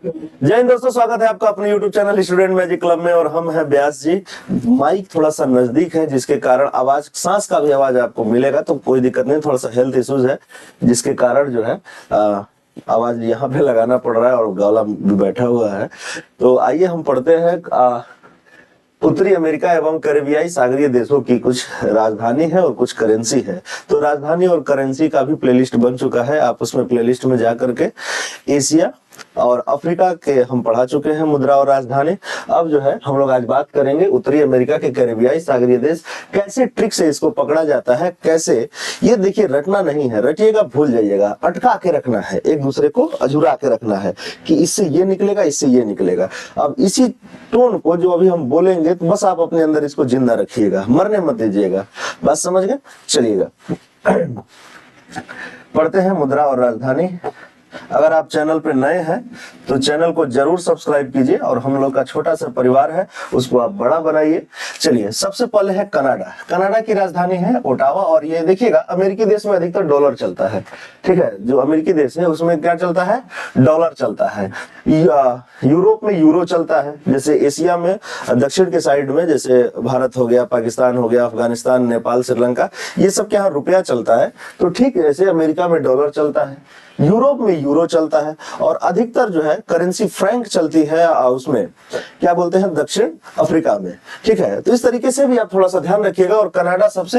जय हिंद दोस्तों, स्वागत है आपका अपने YouTube channel student magic club में। और हम हैं व्यास जी। माइक थोड़ा सा नजदीक है जिसके कारण आवाज, सांस का भी आवाज आपको मिलेगा, तो कोई दिक्कत नहीं। थोड़ा सा हेल्थ इश्यूज है जिसके कारण जो है आवाज यहाँ पे लगाना पड़ रहा है और गला भी बैठा हुआ है। तो आइए हम पढ़ते हैं उत्तरी अमेरिका एवं कैरेबियाई सागरीय देशों की कुछ राजधानी है और कुछ करेंसी है। तो राजधानी और करेंसी का भी प्लेलिस्ट बन चुका है, आप उसमें प्लेलिस्ट में जा करके एशिया और अफ्रीका के हम पढ़ा चुके हैं मुद्रा और राजधानी। अब जो है हम लोग आज बात करेंगे उत्तरी अमेरिका के कैरेबियाई सागरीय देश, कैसे ट्रिक से इसको पकड़ा जाता है, कैसे। ये देखिए, रटना नहीं है, रटिएगा भूल जाइएगा, अटका के रखना है, एक दूसरे को अझुरा के रखना है कि इससे ये निकलेगा, इससे ये निकलेगा। अब इसी टोन को जो अभी हम बोलेंगे, तो बस आप अपने अंदर इसको जिंदा रखिएगा, मरने मत दीजिएगा। बात समझ गए? चलिएगा पढ़ते हैं मुद्रा और राजधानी। अगर आप चैनल पे नए हैं तो चैनल को जरूर सब्सक्राइब कीजिए और हम लोग का छोटा सा परिवार है उसको आप बड़ा बनाइए। चलिए, सबसे पहले है कनाडा। कनाडा की राजधानी है ओटावा। और ये देखिएगा, अमेरिकी देश में अधिकतर डॉलर चलता है, ठीक है। जो अमेरिकी देश है उसमें क्या चलता है? डॉलर चलता है। यूरोप में यूरो चलता है। जैसे एशिया में दक्षिण के साइड में, जैसे भारत हो गया, पाकिस्तान हो गया, अफगानिस्तान, नेपाल, श्रीलंका, ये सब के यहाँ रुपया चलता है। तो ठीक ऐसे अमेरिका में डॉलर चलता है, यूरोप में यूरो चलता है, और अधिकतर जो है करेंसी फ्रैंक चलती है उसमें क्या बोलते हैं, दक्षिण अफ्रीका में, ठीक है। तो इस तरीके से भी आप थोड़ा सा ध्यान रखिएगा। और कनाडा सबसे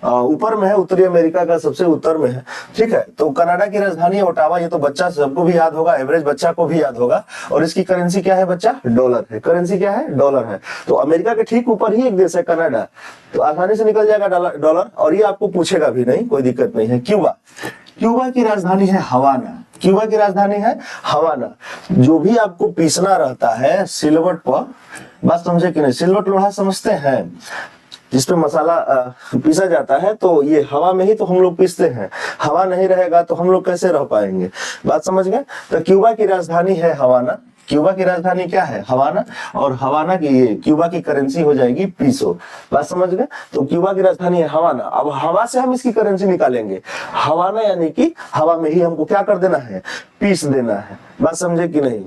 ऊपर में है, उत्तरी अमेरिका का सबसे उत्तर में है, ठीक है। तो कनाडा की राजधानी ओटावा, ये तो बच्चा सबको भी याद होगा, एवरेज बच्चा को भी याद होगा। और इसकी करेंसी क्या है बच्चा? डॉलर है। करेंसी क्या है? डॉलर है। तो अमेरिका के ठीक ऊपर ही एक देश है कनाडा, तो आसानी से निकल जाएगा डॉलर। और ये आपको पूछेगा भी नहीं, कोई दिक्कत नहीं है। क्यूबा, क्यूबा की राजधानी है हवाना। क्यूबा की राजधानी है हवाना। जो भी आपको पीसना रहता है सिलवट पर, बात समझे कि नहीं, सिलवट लोहा समझते हैं जिसपे मसाला पीसा जाता है, तो ये हवा में ही तो हम लोग पीसते हैं। हवा नहीं रहेगा तो हम लोग कैसे रह पाएंगे? बात समझ गए? तो क्यूबा की राजधानी है हवाना। क्यूबा की राजधानी क्या है? हवाना। और हवाना की ये क्यूबा की करेंसी हो जाएगी पीसो। बात समझ गए? तो क्यूबा की राजधानी है हवाना। अब हवा से हम इसकी करेंसी निकालेंगे। हवाना यानी कि हवा में ही हमको क्या कर देना है? पीस देना है। बात समझे कि नहीं?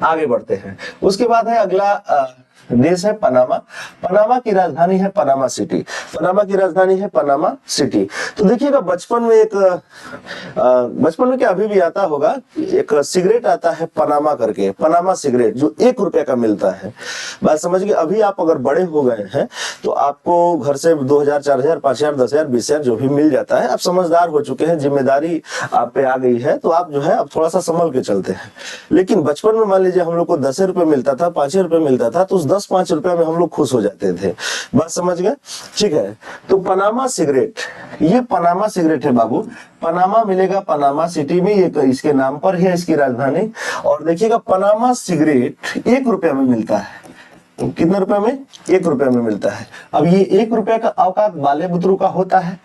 आगे बढ़ते हैं। उसके बाद है अगला देश है पनामा। पनामा की राजधानी है पनामा सिटी। पनामा की राजधानी है पनामा सिटी। तो देखिएगा, बचपन में क्या अभी भी आता होगा, एक सिगरेट आता है पनामा करके, पनामा सिगरेट, जो 1 रुपए का मिलता है। बात समझ गए? अभी आप अगर बड़े हो गए हैं तो आपको घर से 2000, 4000, 5000, 10000, 20000 जो भी मिल जाता है। आप समझदार हो चुके हैं, जिम्मेदारी आप पे आ गई है, तो आप जो है अब थोड़ा सा संभल के चलते हैं। लेकिन बचपन में मान लीजिए हम लोग को 10 रुपए मिलता था, 5 रुपए मिलता था, तो उस 10-5 रुपए में हम लोग खुश हो जाते थे। बात समझ गए? ठीक है। तो पनामा सिगरेट, ये पनामा सिगरेट है बाबू। पनामा मिलेगा पनामा सिटी में, ये इसके नाम पर है इसकी राजधानी। और देखिएगा, पनामा सिगरेट 1 रुपए में मिलता है। कितने रुपए में? 1 रुपए में मिलता है। अब ये 1 रुपए का औकात बाले बुतरू का होता है?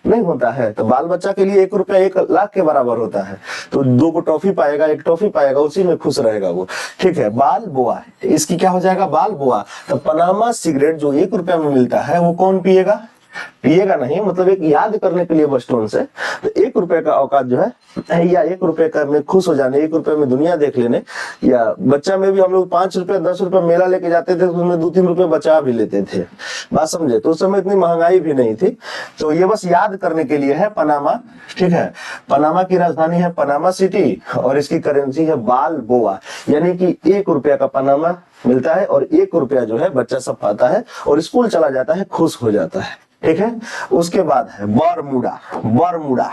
नहीं होता है। तो बाल बच्चा के लिए 1 रुपया 1 लाख के बराबर होता है। तो 2 को टॉफी पाएगा, 1 टॉफी पाएगा, उसी में खुश रहेगा वो, ठीक है। बाल बोआ, इसकी क्या हो जाएगा? बाल बोआ। तो पनामा सिगरेट जो 1 रुपया में मिलता है, वो कौन पिएगा? पिएगा नहीं, मतलब एक याद करने के लिए बचपन से। तो 1 रुपए का औकात जो है, या 1 रुपए का में खुश हो जाने, 1 रुपए में दुनिया देख लेने। या बच्चा में भी हम लोग 5 रुपए 10 रुपए मेला लेके जाते थे, तो उसमें 2-3 रुपए बचा भी लेते थे। बात समझे? तो उस समय इतनी महंगाई भी नहीं थी। तो ये बस याद करने के लिए है पनामा, ठीक है। पनामा की राजधानी है पनामा सिटी और इसकी करेंसी है बाल बोआ, यानी कि 1 रुपया का पनामा मिलता है और 1 रुपया जो है बच्चा सब पाता है और स्कूल चला जाता है, खुश हो जाता है, ठीक है। उसके बाद है बरमूडा। बरमूडा,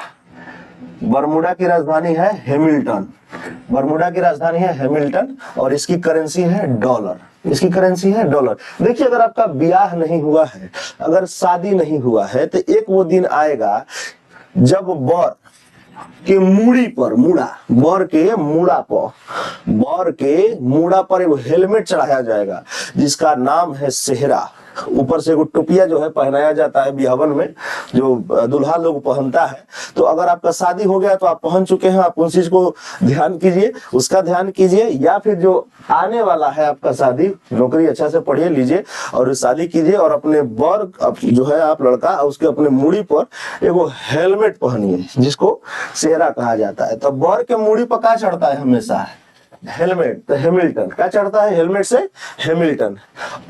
बरमूडा की राजधानी है हैमिल्टन। बरमूडा की राजधानी है हैमिल्टन और इसकी करेंसी है डॉलर। इसकी करेंसी है डॉलर। देखिए, अगर आपका ब्याह नहीं हुआ है, अगर शादी नहीं हुआ है, तो एक वो दिन आएगा जब बर के मूड़ी पर, बर के मूड़ा पर एक हेलमेट चढ़ाया जाएगा जिसका नाम है सेहरा। ऊपर से एक टोपिया जो है पहनाया जाता है बिहावन में, जो दूल्हा लोग पहनता है। तो अगर आपका शादी हो गया तो आप पहन चुके हैं, आप उस चीज को ध्यान कीजिए, उसका ध्यान कीजिए, या फिर जो आने वाला है आपका शादी, नौकरी अच्छा से पढ़िए लीजिए और शादी कीजिए, और अपने बर जो है आप लड़का उसके अपने मूड़ी पर एगो हेलमेट पहनिए जिसको सेहरा कहा जाता है। तो बर के मूड़ी पर क्या चढ़ता है हमेशा? हेलमेट। तो हैमिल्टन क्या चढ़ता है? हेलमेट से हैमिल्टन।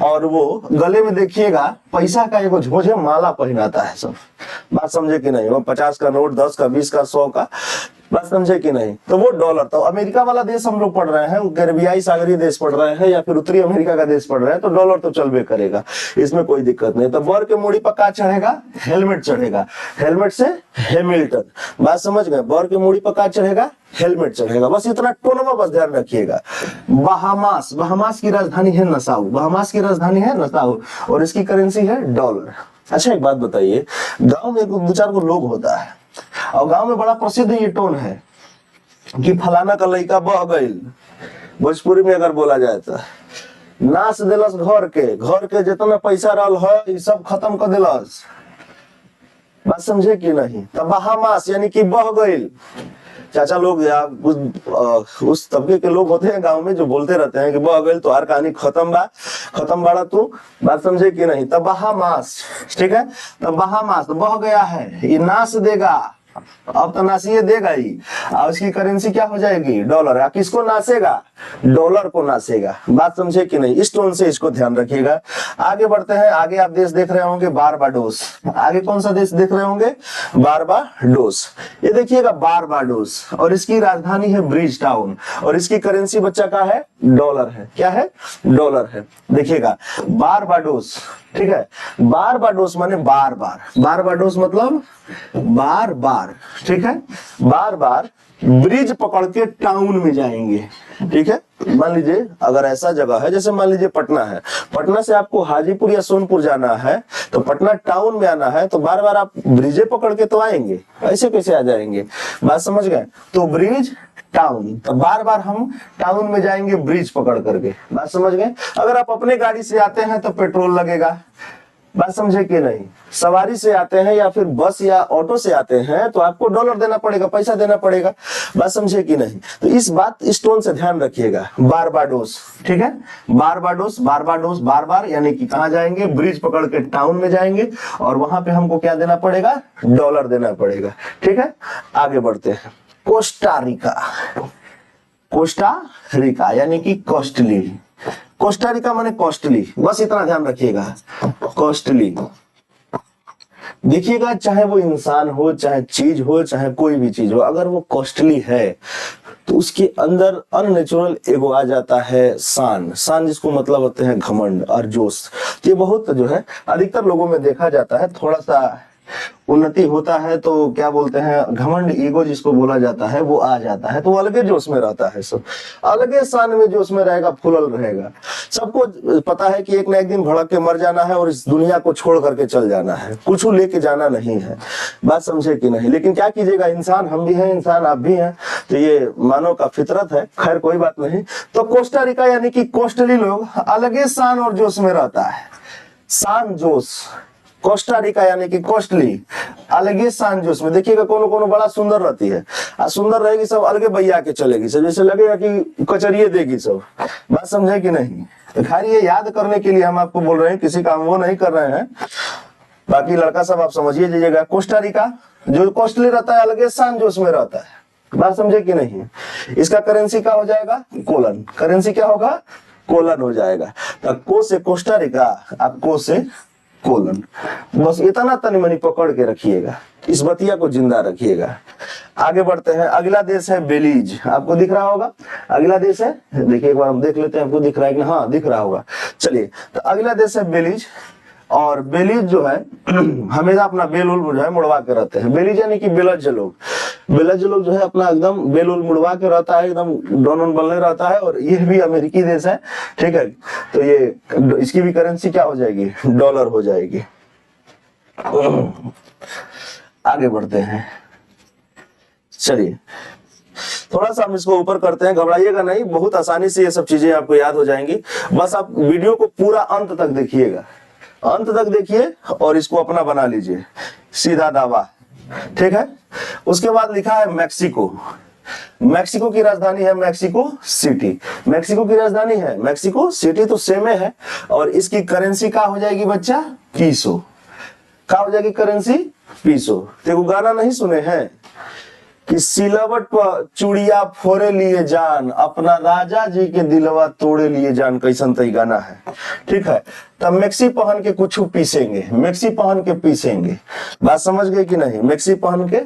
और वो गले में देखिएगा पैसा का एगो झोझे माला पहनाता है सब। बात समझे कि नहीं? वो 50 का नोट, 10 का, 20 का, 100 का, बात समझे कि नहीं? तो वो डॉलर। तो अमेरिका वाला देश हम लोग पढ़ रहे हैं, कैरेबियाई सागरीय देश पढ़ रहे हैं, या फिर उत्तरी अमेरिका का देश पढ़ रहे हैं, तो डॉलर तो चलबे करेगा, इसमें कोई दिक्कत नहीं। तो बर के मूड़ी पर क्या चढ़ेगा? हेलमेट चढ़ेगा। हेलमेट से हैमिल्टन। बात समझ गए? बर के मूड़ी पर क्या चढ़ेगा? हेलमेट चढ़ेगा। बस इतना टोनमा बस ध्यान रखिएगा। बहामास, बहामास की राजधानी है नसाउ, बहामास की राजधानी है नसाउ, और इसकी करेंसी है डॉलर। अच्छा एक बात बताइए, गांव में दो चार को लोग होता है, और गांव में बड़ा प्रसिद्ध ये टोन है कि फलाना का लड़का बह गईल। भोजपुरी में अगर बोला जाए तो नाश दिलस घर के जितना पैसा रहल है ये सब खत्म कर दिलस। बात समझे कि नहीं? तो बहामास यानी कि बह गईल। चाचा लोग या उस तबके के लोग होते हैं गांव में जो बोलते रहते हैं कि बह गईल तो हर कहानी खत्म बा, खत्म बाड़ा तू। बात समझे कि नहीं? तब बहामास, ठीक है? तब बहामास बह गया है, ये नाश देगा, अब तो नासिए देगा ही। और उसकी करेंसी क्या हो जाएगी? डॉलर। किसको नासेगा? डॉलर को नासेगा। बात समझे कि नहीं? इस टोन से इसको ध्यान रखिएगा। आगे बढ़ते हैं। आगे आप देश देख रहे होंगे बारबाडोस। आगे कौन सा देश देख रहे होंगे? बारबाडोस। ये देखिएगा बारबाडोस, और इसकी राजधानी है ब्रिज टाउन, और इसकी करेंसी बच्चा का है? डॉलर है। क्या है? डॉलर है। देखिएगा बारबाडोस, ठीक है? बारबाडोस माने बार बार, बारबाडोस मतलब बार बार, ठीक है? बार बार ब्रिज पकड़ के टाउन में जाएंगे, ठीक है? मान लीजिए अगर ऐसा जगह है, जैसे मान लीजिए पटना है, पटना से आपको हाजीपुर या सोनपुर जाना है, तो पटना टाउन में आना है, तो बार बार आप ब्रिजे पकड़ के तो आएंगे, ऐसे कैसे आ जाएंगे? बात समझ गए? तो ब्रिज टाउन, तो बार बार हम टाउन में जाएंगे ब्रिज पकड़ करके। बात समझ गए? अगर आप अपने गाड़ी से आते हैं तो पेट्रोल लगेगा। बात समझे कि नहीं? सवारी से आते हैं या फिर बस या ऑटो से आते हैं तो आपको डॉलर देना पड़ेगा, पैसा देना पड़ेगा। बात समझे कि नहीं? तो इस टोन से ध्यान रखिएगा। बारबाडोस, ठीक है? बारबाडोस, बारबाडोस, बार बार यानी कि कहां जाएंगे? ब्रिज पकड़ के टाउन में जाएंगे, और वहां पे हमको क्या देना पड़ेगा? डॉलर देना पड़ेगा, ठीक है? आगे बढ़ते हैं। कोस्टा रिका, कोस्टा रिका यानी कि कॉस्टली। कोस्टा रिका माने कॉस्टली, बस इतना ध्यान रखिएगा। कॉस्टली, देखिएगा चाहे वो इंसान हो, चाहे चीज हो, चाहे कोई भी चीज हो, अगर वो कॉस्टली है तो उसके अंदर अननेचुरल एगो आ जाता है शान। शान जिसको मतलब होते हैं घमंड और जोश। ये बहुत जो है अधिकतर लोगों में देखा जाता है। थोड़ा सा उन्नति होता है तो क्या बोलते हैं, घमंड, ईगो जिसको बोला जाता है, वो आ जाता है, तो वो अलगे जोश में रहता है, सब अलगे शान में जोश में रहेगा, फुलल रहेगा। सबको पता है कि एक ना एक दिन भड़क के मर जाना है और इस दुनिया को छोड़ करके चल जाना है, कुछ लेके जाना नहीं है। बात समझे कि नहीं? लेकिन क्या कीजिएगा, इंसान हम भी हैं, इंसान आप भी हैं, तो ये मानव का फितरत है। खैर कोई बात नहीं। तो कोस्टा रिका यानी कि कॉस्टली लोग अलगे शान और जोश में रहता है। शान जोश, कोस्टा रिका यानी कि कॉस्टली, अलगे शान जोश में। देखिएगा कोनो कोनो बड़ा सुंदर रहती है, सुंदर रहेगी, सब अलगे बैया के चलेगी, सब जैसे लगेगा कि कचरिए देगी सब। बात समझे कि नहीं? तो खैर ये याद करने के लिए हम आपको बोल रहे हैं, किसी काम वो नहीं कर रहे हैं। बाकी लड़का सब आप समझिए जाइएगा। कोस्टा रिका जो कॉस्टली रहता है, अलगे शान जोश में रहता है। बात समझे कि नहीं? इसका करेंसी क्या हो जाएगा? कोलन। करेंसी क्या होगा? कोलन हो जाएगा। तो को से कोस्टा रिका, आप को से कोलन। बस इतना तनी मनी पकड़ के रखिएगा, इस बतिया को जिंदा रखिएगा। आगे बढ़ते हैं। अगला देश है बेलीज। आपको दिख रहा होगा अगला देश है, देखिए एक बार हम देख लेते हैं, आपको दिख रहा है कि हाँ दिख रहा होगा। चलिए, तो अगला देश है बेलीज। और बेलीज जो है हमेशा अपना बेल उल जो है मुड़वा के रहते हैं। बेलीज यानी कि बेलज लोग, बेलज लोग जो है अपना एकदम बेल उल मुड़वा के रहता है, एकदम डॉन बनने रहता है। और ये भी अमेरिकी देश है, ठीक है? तो ये इसकी भी करेंसी क्या हो जाएगी? डॉलर हो जाएगी। आगे बढ़ते हैं। चलिए थोड़ा सा हम इसको ऊपर करते हैं, घबराइएगा नहीं, बहुत आसानी से ये सब चीजें आपको याद हो जाएंगी। बस आप वीडियो को पूरा अंत तक देखिएगा, अंत तक देखिए और इसको अपना बना लीजिए, सीधा दावा, ठीक है। उसके बाद लिखा है मैक्सिको। मैक्सिको की राजधानी है मैक्सिको सिटी। मैक्सिको की राजधानी है मैक्सिको सिटी, तो सेम है। और इसकी करेंसी क्या हो जाएगी बच्चा? पीसो। क्या हो जाएगी करेंसी? पीसो। देखो गाना नहीं सुने हैं कि सिलवट पर चूड़िया फोड़े लिए जान, अपना राजा जी के दिलवा तोड़े लिए जान, कैसन तई गाना है, ठीक है। तब मैक्सी पहन के कुछ पीसेंगे, मैक्सी पहन के पीसेंगे, बात समझ गए कि नहीं? मैक्सी पहन के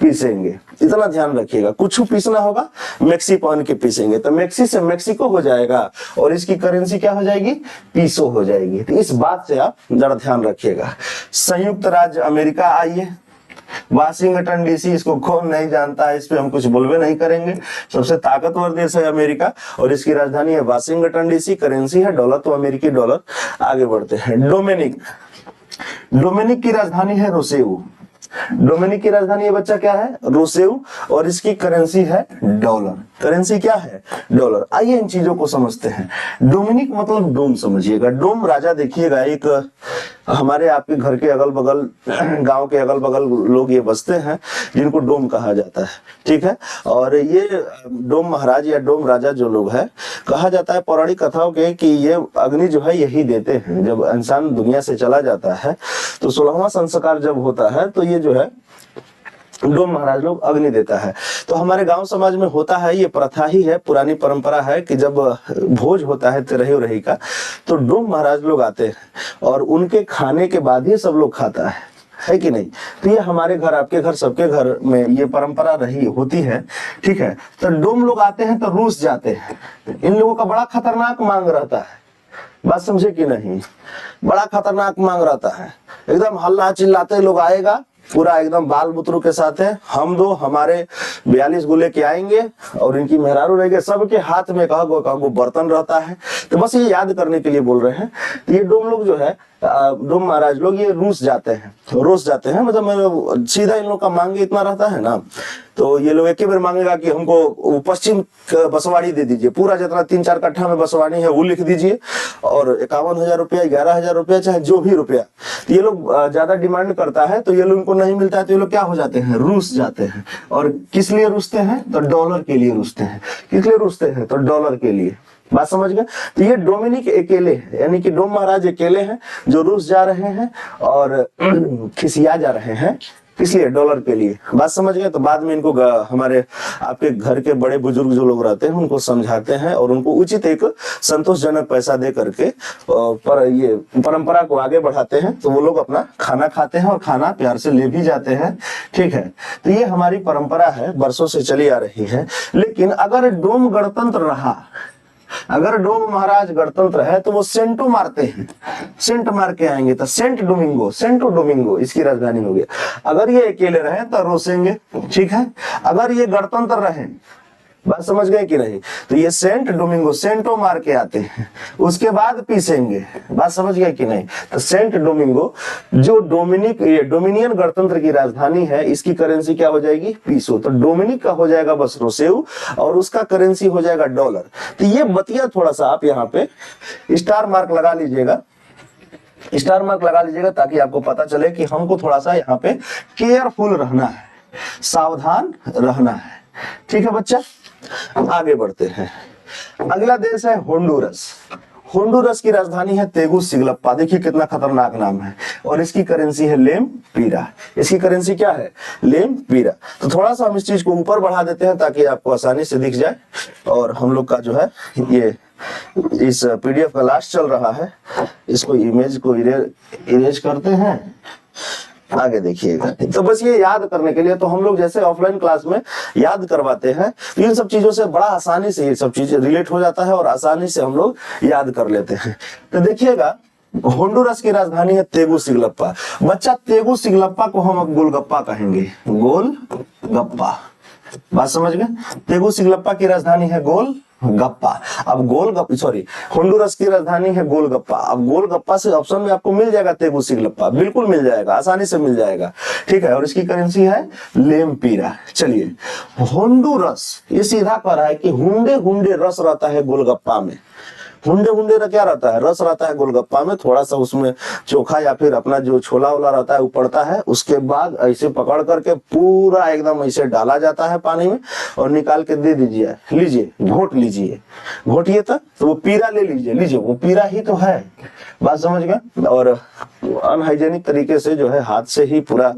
पीसेंगे, इतना ध्यान रखिएगा, कुछ पीसना होगा मैक्सी पहन के पीसेंगे, तो मैक्सी से मैक्सिको हो जाएगा और इसकी करेंसी क्या हो जाएगी? पीसो हो जाएगी। तो इस बात से आप जरा ध्यान रखिएगा। संयुक्त राज्य अमेरिका, आइए वाशिंगटन डीसी, इसको कौन नहीं जानता है, इस पे हम कुछ बोलवे नहीं करेंगे। सबसे ताकतवर देश है अमेरिका और इसकी राजधानी है वाशिंगटन डीसी, करेंसी है डॉलर, तो अमेरिकी डॉलर। आगे बढ़ते हैं। डोमिनिक। डोमिनिक की राजधानी है रोसेऊ। डोमिनिक की राजधानी है बच्चा क्या है? रोसेऊ, और इसकी करेंसी है डॉलर। करेंसी क्या है? डॉलर। आइए इन चीजों को समझते हैं। डोमिनिक मतलब डोम समझिएगा। डोम राजा देखिएगा, एक हमारे आपके घर के अगल बगल, गांव के अगल बगल लोग ये बसते हैं जिनको डोम कहा जाता है, ठीक है। और ये डोम महाराज या डोम राजा जो लोग है, कहा जाता है पौराणिक कथाओं के कि ये अग्नि जो है यही देते हैं। जब इंसान दुनिया से चला जाता है तो 16वां संस्कार जब होता है तो ये जो है डोम महाराज लोग अग्नि देता है। तो हमारे गांव समाज में होता है, ये प्रथा ही है, पुरानी परंपरा है कि जब भोज होता है तिरही उरही का, तो डोम महाराज लोग आते हैं और उनके खाने के बाद ही सब लोग खाता है कि नहीं? तो ये हमारे घर, आपके घर, सबके घर में ये परंपरा रही होती है, ठीक है। तो डोम लोग आते हैं तो रूस जाते हैं। इन लोगों का बड़ा खतरनाक मांग रहता है, बात समझे कि नहीं? बड़ा खतरनाक मांग रहता है, एकदम हल्ला चिल्लाते लोग आएगा, पूरा एकदम बाल बुतरू के साथ है, हम दो हमारे 42 गुले के आएंगे और इनकी मेहरारू रहेंगे, सबके हाथ में कहो बर्तन रहता है। तो बस ये याद करने के लिए बोल रहे हैं। तो ये डोम लोग जो है, डोम महाराज लोग ये रूस जाते हैं, रूस जाते हैं, मतलब सीधा इन लोग का मांगे इतना रहता है ना, तो ये लोग एक ही बार मांगेगा कि हमको पश्चिम बसवाड़ी दे दीजिए, पूरा जितना 3-4 कट्ठा में बसवाड़ी है वो लिख दीजिए, और 51,000 रुपया, 11,000 रुपया, चाहे जो भी रुपया। तो ये लोग ज्यादा डिमांड करता है तो ये लोग को नहीं मिलता है तो ये लोग क्या हो जाते हैं? रूस जाते हैं। और किस लिए रूसते हैं? तो डॉलर के लिए रूसते हैं। किस लिए रूसते हैं? तो डॉलर के लिए। बात समझ गए? तो ये डोमिनिक अकेले है, यानी कि डोम महाराज अकेले हैं जो रूस जा रहे हैं और खिसिया जा रहे हैं, इसलिए डॉलर के लिए। बात समझ गए? तो बाद में इनको हमारे आपके घर के बड़े बुजुर्ग जो लोग रहते हैं उनको समझाते हैं और उनको उचित एक संतोषजनक पैसा दे करके पर ये परंपरा को आगे बढ़ाते हैं। तो वो लोग अपना खाना खाते हैं और खाना प्यार से ले भी जाते हैं, ठीक है। तो ये हमारी परंपरा है, वर्षों से चली आ रही है। लेकिन अगर डोम गणतंत्र रहा, अगर डोम महाराज गणतंत्र है तो वो सेंटो मारते हैं, सेंट मार के आएंगे। तो सेंट डोमिंगो, सेंटो डोमिंगो इसकी राजधानी होगी। अगर ये अकेले रहे तो रोसेंगे, ठीक है। अगर ये गणतंत्र रहे, बात समझ गए कि नहीं? तो ये सेंट डोमिंगो, सेंटो मार के आते हैं, उसके बाद पीसेंगे। बात समझ गए कि नहीं? तो सेंट डोमिंगो जो डोमिनिक, ये डोमिनियन गणतंत्र की राजधानी है, इसकी करेंसी क्या हो जाएगी? पीसो। तो डोमिनिक का हो जाएगा बस रोसेऊ और उसका करेंसी हो जाएगा डॉलर। तो ये बतिया थोड़ा सा आप यहाँ पे स्टार मार्क लगा लीजिएगा, स्टार मार्क लगा लीजिएगा, ताकि आपको पता चले कि हमको थोड़ा सा यहाँ पे केयरफुल रहना है, सावधान रहना है, ठीक है बच्चा। आगे बढ़ते हैं। अगला देश है होंडुरस। होंडुरस की राजधानी है तेगुसिगलप्पा। देखिए कितना खतरनाक नाम है, और इसकी करेंसी है लेम्पिरा। इसकी करेंसी क्या है? लेम्पिरा। तो थोड़ा सा हम इस चीज को ऊपर बढ़ा देते हैं ताकि आपको आसानी से दिख जाए। और हम लोग का जो है ये इस पीडीएफ का लास्ट चल रहा है, इसको इमेज को इरेज करते हैं। आगे देखिएगा। तो बस ये याद करने के लिए, तो हम लोग जैसे ऑफलाइन क्लास में याद करवाते हैं, इन सब चीजों से बड़ा आसानी से ये सब चीजें रिलेट हो जाता है और आसानी से हम लोग याद कर लेते हैं। तो देखिएगा, होंडुरस की राजधानी है तेगुसिगलप्पा। बच्चा तेगुसिगलप्पा को हम अब गोलगप्पा कहेंगे, गोलगप्पा। बात समझ गए? तेगुसिगलप्पा की राजधानी है गोलगप्पा। अब गोलगप्पा, सॉरी, होंडुरस की राजधानी है गोलगप्पा। अब गोलगप्पा से ऑप्शन में आपको मिल जाएगा तेगुसिगलप्पा, बिल्कुल मिल जाएगा, आसानी से मिल जाएगा, ठीक है। और इसकी करेंसी है लेम्पिरा। चलिए, होंडुरस ये सीधा कह रहा है कि हुंडे हुंडे रस रहता है गोलगप्पा में। हुंडे हुंडे क्या रहता है, रस रहता है गोलगप्पा में, थोड़ा सा उसमें चोखा या फिर अपना जो छोला वोला रहता है वो पड़ता है, उसके बाद ऐसे पकड़ करके पूरा एकदम ऐसे डाला जाता है पानी में और निकाल के दे दीजिए, लीजिए घोट लीजिए, घोटिए तो वो पीरा ले लीजिए, लीजिए वो पीरा ही तो है, बात समझ गए। और अनहाइजेनिक तरीके से जो है हाथ से ही पूरा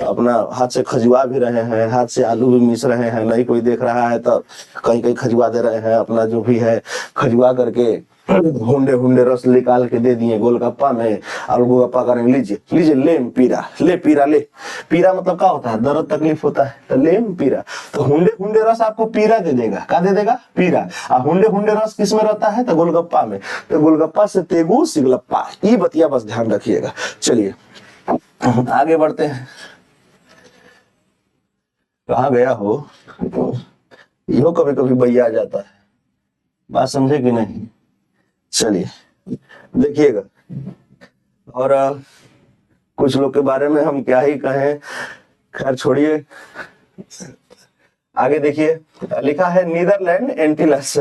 अपना हाथ से खजुआ भी रहे हैं, हाथ से आलू भी मिस रहे हैं, नहीं कोई देख रहा है तो कहीं कहीं खजुआ दे रहे हैं, अपना जो भी है खजुआ करके हुंडे हुंडे रस निकाल के दे दिए गोलगप्पा में, और गोलगप्पा करेंगे लीजिए लीजिए लेम पीरा, ले पीरा ले, पीरा मतलब क्या होता है, दर्द तकलीफ होता है तो लेम पीरा, तो हुंडे हुंडे रस आपको पीरा दे देगा, क्या दे देगा, पीरा। और हुंडे हुंडे रस किस में रहता है, तो गोलगप्पा में, तो गोलगप्पा से तेगु सिगलप्पा, ये बतिया बस ध्यान रखिएगा। चलिए आगे बढ़ते हैं, कहाँ गया हो, यो कभी कभी भैया आ जाता है, बात समझे कि नहीं। चलिए देखिएगा, और कुछ लोग के बारे में हम क्या ही कहें, खैर छोड़िए, आगे देखिए लिखा है नीदरलैंड एंटिलस,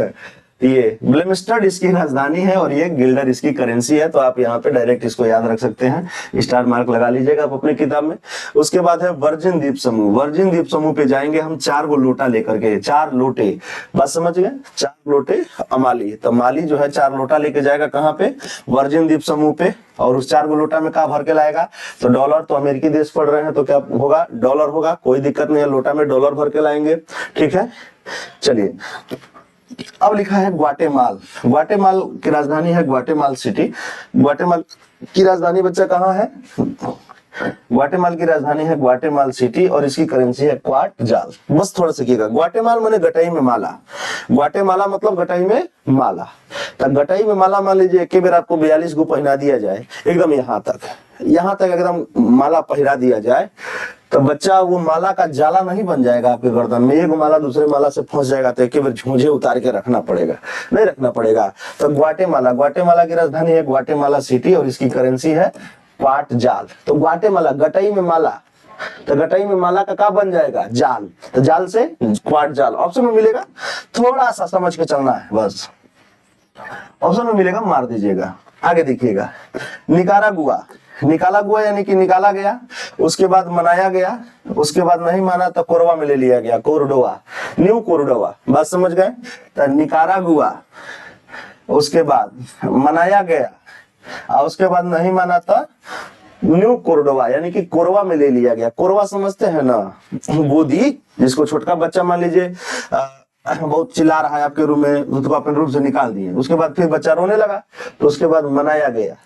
ये ब्लेमस्टड इसकी राजधानी है और ये गिल्डर इसकी करेंसी है, तो आप यहाँ पे डायरेक्ट इसको याद रख सकते हैं, स्टार मार्क लगा लीजिएगा आप अपने किताब में। उसके बाद है वर्जिन द्वीप समूह, वर्जिन द्वीप समूह पे जाएंगे हम 4 गो लोटा लेकर के, 4 लोटे, बात समझ गए, 4 लोटे अमाली, तो माली जो है 4 लोटा लेके जाएगा कहाँ पे, वर्जिन द्वीप समूह पे, और उस 4 गो लोटा में क्या भर के लाएगा, तो डॉलर, तो अमेरिकी देश पढ़ रहे हैं तो क्या होगा, डॉलर होगा, कोई दिक्कत नहीं है, लोटा में डॉलर भर के लाएंगे, ठीक है। चलिए अब लिखा है ग्वाटेमाल, ग्वाटेमाल की राजधानी है ग्वाटेमाल सिटी, ग्वाटेमाल की राजधानी बच्चा कहाँ है, ग्वाटेमाल की राजधानी है ग्वाटेमाल सिटी और इसकी करेंसी है क्वाट जाल। बस थोड़ा सा कीजिएगा, ग्वाटेमाल माने गटाई में माला, ग्वाटेमाला मतलब गटाई में माला, तो गटाई में माला मान लीजिए एक बार आपको 42 गो पहना दिया जाए, एकदम यहाँ तक एकदम माला पहरा दिया जाए, तो बच्चा वो माला का जाला नहीं बन जाएगा आपके गर्दन में, एक माला दूसरे माला से फंस जाएगा, तो एक बार झूझे उतार के रखना पड़ेगा, नहीं रखना पड़ेगा। तो ग्वाटेमाला, ग्वाटेमाला की राजधानी है ग्वाटेमाला सिटी और इसकी करेंसी है क्वाट जाल। तो ग्वाटेमाला गटाई में माला, तो गटाई में माला का क्या बन जाएगा, जाल, तो जाल से क्वाट जाल, ऑप्शन में मिलेगा, थोड़ा सा समझ के चलना है बस, ऑप्शन में मिलेगा मार दीजिएगा। आगे देखिएगा निकारागुआ, निकालागुआ यानी कि निकाला गया, उसके बाद मनाया गया, उसके बाद नहीं माना तो कोरवा में ले लिया गया, कोरडोवा, न्यू कोरडोवा, बात समझ गए। तो निकारागुआ, उसके बाद मनाया गया और उसके बाद नहीं माना तो न्यू कोरडोवा यानी कि कोरवा में ले लिया गया। कोरवा समझते हैं ना, गोदी, जिसको छोटका बच्चा मान लीजिए बहुत चिल्ला रहा है आपके रूम में, उसको अपने रूम से निकाल दिए, उसके बाद फिर बच्चा रोने लगा, तो उसके बाद मनाया गया,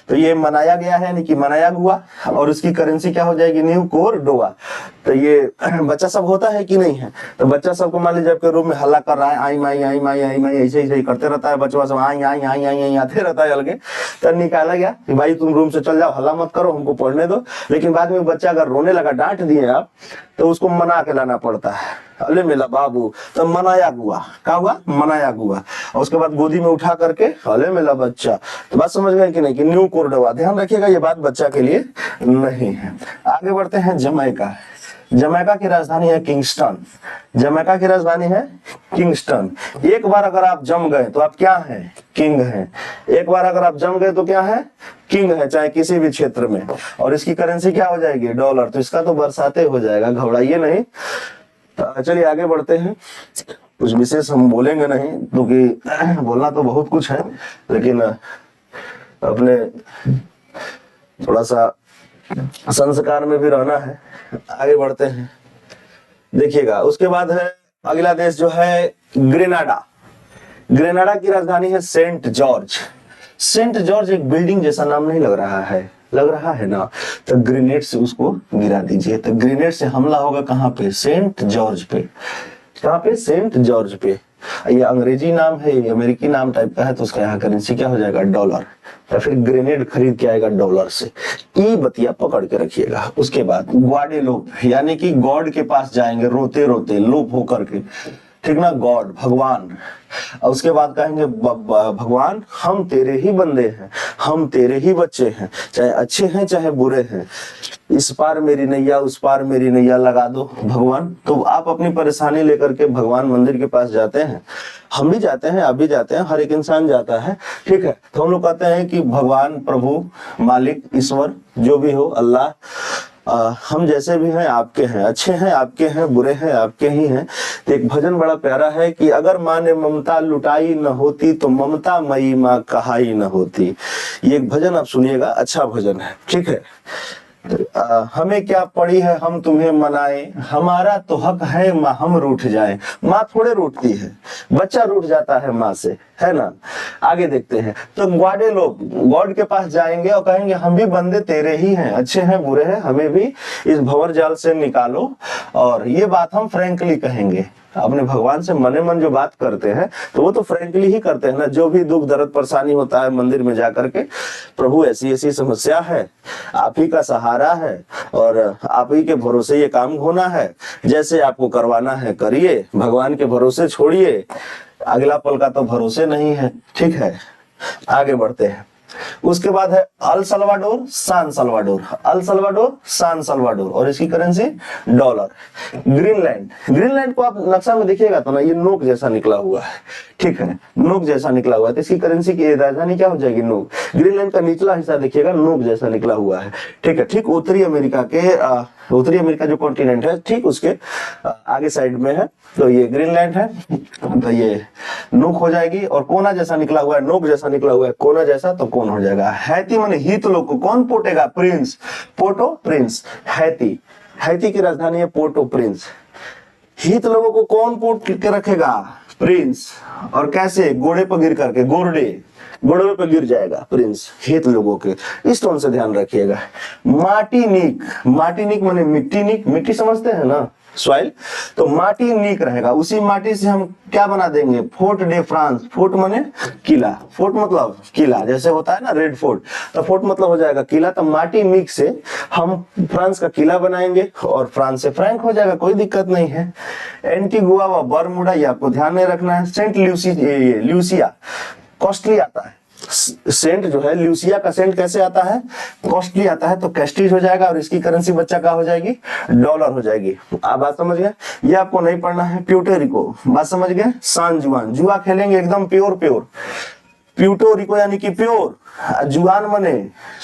तो ये मनाया गया है यानी कि मनाया हुआ और उसकी करेंसी क्या हो जाएगी, न्यू कोरडोवा। तो ये बच्चा सब होता है कि नहीं है, तो बच्चा सबको मान लीजिए आपके रूम में हल्ला कर रहा है, आई माई आई माई आई माई, ऐसे ही करते रहता है बच्चा सब, आई आई आई आई आई आते रहता है अलगे। तो निकाला गया कि भाई तुम रूम से चल जाओ, हल्ला मत करो, हमको पढ़ने दो। लेकिन बाद में बच्चा अगर रोने लगा, डांट दिए आप, तो उसको मना के लाना पड़ता है, अले मेला बाबू, तो मनाया हुआ, क्या हुआ, मनाया हुआ, और उसके बाद गोदी में उठा करके अले मेला बच्चा। तो बात समझ गए कि नहीं, कि न्यू कोरडोवा, ध्यान रखिएगा ये बात बच्चा के लिए नहीं है। आगे बढ़ते हैं जमैका, जमैका की राजधानी है किंगस्टन, जमैका की राजधानी है किंगस्टन। एक बार अगर आप जम गए तो आप क्या हैं, किंग हैं, एक बार अगर आप जम गए तो क्या है, किंग है, चाहे किसी भी क्षेत्र में। और इसकी करेंसी क्या हो जाएगी, डॉलर, तो इसका तो बरसाते हो जाएगा, घबराइए नहीं। चलिए आगे बढ़ते हैं, कुछ विशेष हम बोलेंगे नहीं क्योंकि बोलना तो बहुत कुछ है, लेकिन अपने थोड़ा सा संस्कार में भी रहना है। आगे बढ़ते हैं, देखिएगा उसके बाद है अगला देश जो है ग्रेनाडा, ग्रेनाडा की राजधानी है सेंट जॉर्ज। सेंट जॉर्ज एक बिल्डिंग जैसा नाम नहीं लग रहा है, लग रहा है ना, तो ग्रेनेड से उसको गिरा दीजिए, तो ग्रेनेड से हमला होगा कहाँ पे, सेंट जॉर्ज पे, कहाँ पे, सेंट जॉर्ज पे। ये अंग्रेजी नाम है, ये अमेरिकी नाम टाइप का है, तो उसका यहाँ करेंसी क्या हो जाएगा, डॉलर, या फिर ग्रेनेड खरीद के आएगा डॉलर से, ये बतिया पकड़ के रखिएगा। उसके बाद ग्वाडेलोप यानी कि गॉड के पास जाएंगे रोते रोते, लोप होकर के, ठीक ना, गॉड भगवान। और उसके बाद कहेंगे भगवान हम तेरे ही बंदे हैं, हम तेरे ही बच्चे हैं, चाहे अच्छे हैं चाहे बुरे हैं, इस पार मेरी नैया उस पार मेरी नैया लगा दो भगवान। तो आप अपनी परेशानी लेकर के भगवान मंदिर के पास जाते हैं हम भी जाते हैं, आप भी जाते हैं, हर एक इंसान जाता है, ठीक है। तो हम लोग कहते हैं कि भगवान, प्रभु, मालिक, ईश्वर जो भी हो, अल्लाह, हम जैसे भी हैं आपके हैं, अच्छे हैं आपके हैं, बुरे हैं आपके ही हैं। तो एक भजन बड़ा प्यारा है कि अगर माँ ने ममता लुटाई न होती तो ममता मई माँ कहाई न होती। ये एक भजन आप सुनिएगा, अच्छा भजन है, ठीक है। हमें क्या पड़ी है हम तुम्हें मनाए, हमारा तो हक है माँ हम रूठ जाए। माँ थोड़े रूठती है, बच्चा रूठ जाता है माँ से, है ना। आगे देखते हैं, तो ग्वाडे लोग गॉड के पास जाएंगे और कहेंगे हम भी बंदे तेरे ही हैं, अच्छे हैं बुरे हैं, हमें भी इस भंवर जाल से निकालो। और ये बात हम फ्रैंकली कहेंगे, अपने भगवान से मने मन जो बात करते हैं तो वो तो फ्रैंकली ही करते हैं ना। जो भी दुख दर्द परेशानी होता है मंदिर में जाकर के, प्रभु ऐसी ऐसी समस्या है, आप ही का सहारा है और आप ही के भरोसे ये काम होना है, जैसे आपको करवाना है करिए, भगवान के भरोसे छोड़िए, अगला पल का तो भरोसे नहीं है, ठीक है। आगे बढ़ते हैं। उसके बाद है अल सल्वाडोर, सान सल्वाडोर, अल सल्वाडोर, सान सल्वाडोर, और इसकी करेंसी डॉलर। ग्रीनलैंड, ग्रीनलैंड को आप नक्शा में देखिएगा तो ना ये नोक जैसा निकला हुआ है, ठीक है, नोक जैसा निकला हुआ है, तो इसकी करेंसी की राजधानी क्या हो जाएगी, नोक। ग्रीनलैंड का निचला हिस्सा देखिएगा नोक जैसा निकला हुआ है, ठीक है। ठीक उत्तरी अमेरिका के उत्तरी अमेरिका जो कॉन्टिनेंट है ठीक उसके आगे साइड में है, तो ये ग्रीनलैंड है, तो ये नोक हो जाएगी। और कोना जैसा निकला हुआ है, नोक जैसा निकला हुआ है, कोना जैसा तो कौन हो जाएगा। हैती माने हित लोग को कौन पोटेगा, prince, Port-au-Prince. Haiti, Haiti की राजधानी है पोर्टो प्रिंस। हित लोगों को कौन पोट के रखेगा, प्रिंस। और कैसे, घोड़े पर गिर करके, घोड़े पे गिर जाएगा प्रिंस, हित लोगों के, इस टोन से ध्यान रखिएगा। मार्टिनिक, मार्टिनिक माने मिट्टी निक, मिट्टी समझते हैं ना, सॉइल, तो माटी नीक रहेगा, उसी माटी से हम क्या बना देंगे, फोर्ट डे फ्रांस। फोर्ट माने किला, फोर्ट मतलब किला, जैसे होता है ना रेड फोर्ट, तो फोर्ट मतलब हो जाएगा किला। तो माटी नीक से हम फ्रांस का किला बनाएंगे और फ्रांस से फ्रैंक हो जाएगा, कोई दिक्कत नहीं है। एंटीगुआ व बरमूडा, ये आपको ध्यान में रखना है। सेंट ल्यूसिया कॉस्टली आता है, सेंट जो है ल्यूसिया का सेंट कैसे आता है, कॉस्टली आता है, तो कैस्टिज हो जाएगा और इसकी करेंसी बच्चा क्या हो जाएगी, डॉलर हो जाएगी। आप बात समझ गए, ये आपको नहीं पढ़ना है। प्यूटोरिको, बात समझ गए। सान जुआन, जुआ खेलेंगे एकदम प्योर, प्यूटोरिको यानी कि प्योर, जुआन मने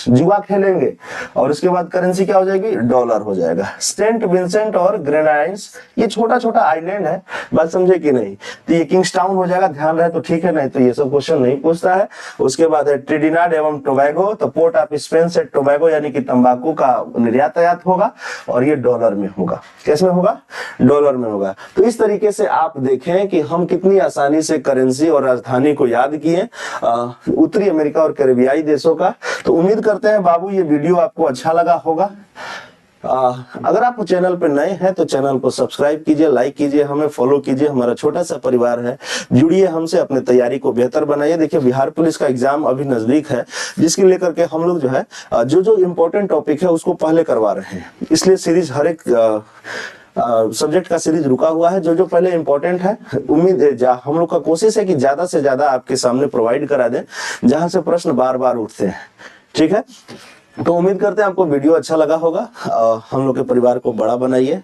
जुआ खेलेंगे और उसके बाद करेंसी क्या हो जाएगी, डॉलर हो जाएगा। सेंट विंसेंट और ग्रेनाडाइंस, ये छोटा छोटा आइलैंड है, बात समझे कि नहीं। तो ये किंग्सटाउन हो जाएगा, ध्यान रहे तो ठीक है, नहीं तो ये सब क्वेश्चन नहीं पूछता है। उसके बाद है ट्रिनिडाद एवं टोबैगो, तो पोर्ट ऑफ स्पेन से टोबैगो यानी कि तंबाकू का निर्यात आयात होगा और ये डॉलर में होगा। कैसे में होगा, डॉलर में होगा। तो इस तरीके से आप देखें कि हम कितनी आसानी से करेंसी और राजधानी को याद किए उत्तरी अमेरिका और कैरेबियाई देशों का। तो उम्मीद करते हैं बाबू ये वीडियो आपको अच्छा लगा होगा। अगर आप चैनल पर नए हैं तो चैनल को सब्सक्राइब कीजिए, लाइक कीजिए, हमें फॉलो कीजिए, हमारा छोटा सा परिवार है, जुड़िए हमसे, अपने तैयारी को बेहतर बनाइए। देखिए बिहार पुलिस का एग्जाम अभी नजदीक है, जिसके लेकर के हम लोग जो है जो इम्पोर्टेंट टॉपिक है उसको पहले करवा रहे हैं, इसलिए सीरीज हर एक सब्जेक्ट का सीरीज रुका हुआ है। जो पहले इंपॉर्टेंट है, उम्मीद है हम लोग का कोशिश है कि ज्यादा से ज्यादा आपके सामने प्रोवाइड करा दें, जहां से प्रश्न बार बार उठते हैं, ठीक है। तो उम्मीद करते हैं आपको वीडियो अच्छा लगा होगा। हम लोग के परिवार को बड़ा बनाइए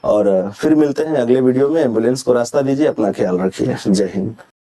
और फिर मिलते हैं अगले वीडियो में। एम्बुलेंस को रास्ता दीजिए, अपना ख्याल रखिए। जय हिंद।